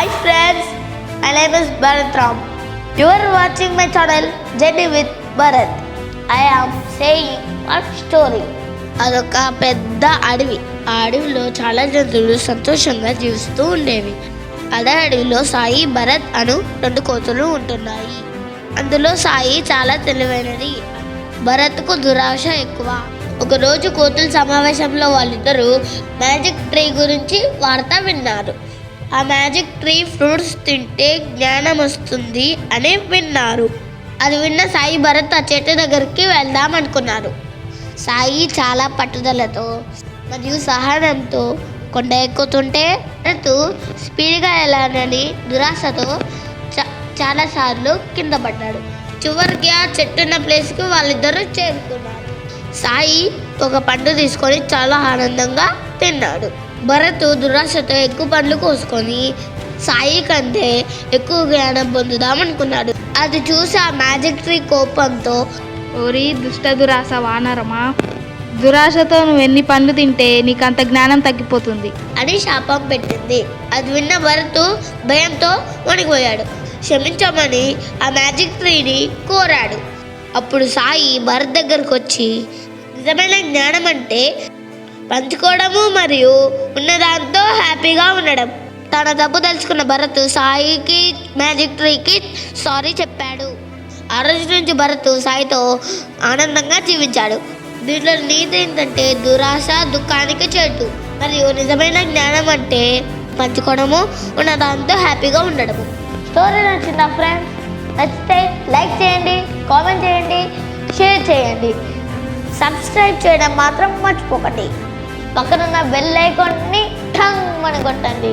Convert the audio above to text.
Hi friends, my name is Bharat Ram. You are watching my channel Journey with Bharat. I am saying one story. అదొక పెద్ద అడవి. ఆ అడవిలో చాలా జంతువులు సంతోషంగా జీవిస్తూ ఉండేవి. అదే అడవిలో సాయి, భరత్ అను 2 కోతులు ఉంటున్నాయి. అందులో సాయి చాలా తెలివైనది, భరత్కు దురాశ ఎక్కువ. ఒకరోజు కోతుల సమావేశంలో వాళ్ళిద్దరూ మ్యాజిక్ ట్రీ గురించి వార్త విన్నారు. ఆ మ్యాజిక్ ట్రీ ఫ్రూట్స్ తింటే జ్ఞానం వస్తుంది అని విన్నారు. అది విన్న సాయి, భరత్ ఆ చెట్టు దగ్గరికి వెళ్దాం అనుకున్నారు. సాయి చాలా పట్టుదలతో మరియు సహనంతో కొండ ఎక్కుతుంటే భరత్ స్పీడ్గా వెళ్ళాలని దురాశతో చాలాసార్లు కింద పడ్డాడు. చివరికి ఆ చెట్టున్న ప్లేస్కి వాళ్ళిద్దరూ చేరుకున్నారు. సాయి ఒక పండు తీసుకొని చాలా ఆనందంగా తిన్నాడు. భరత్ దురాశతో ఎక్కువ పండ్లు కోసుకొని సాయి కంటే ఎక్కువ జ్ఞానం పొందుదామనుకున్నాడు. అది చూసి ఆ మ్యాజిక్ ట్రీ కోపంతో, ఓరి దుష్ట దురాశ వానరమా, దురాశతో నువ్వు ఎన్ని పండ్లు తింటే నీకంత జ్ఞానం తగ్గిపోతుంది అని శాపం పెట్టింది. అది విన్న భరత్ భయంతో వణికిపోయాడు. క్షమించమని ఆ మ్యాజిక్ ట్రీని కోరాడు. అప్పుడు సాయి భరత్ దగ్గరకు వచ్చి, నిజమైన జ్ఞానం అంటే పంచుకోవడము మరియు ఉన్నదాంతో హ్యాపీగా ఉండడం. తన తప్పు తెలుసుకున్న భరత్ సాయికి, మ్యాజిక్ ట్రీకి సారీ చెప్పాడు. ఆ రోజు నుంచి భరత్ సాయితో ఆనందంగా జీవించాడు. దీంట్లో నీతి ఏంటంటే దురాశ దుఃఖానికి చెట్టు, మరియు నిజమైన జ్ఞానం అంటే పంచుకోవడము, ఉన్నదాంతో హ్యాపీగా ఉండడము. స్టోరీ నచ్చిందా ఫ్రెండ్స్? నచ్చితే లైక్ చేయండి, కామెంట్ చేయండి, షేర్ చేయండి. సబ్స్క్రైబ్ చేయడం మాత్రం మర్చిపోకండి. పక్కనున్న బెల్ ఐకాన్ని ఠంగ్ అని కొట్టండి.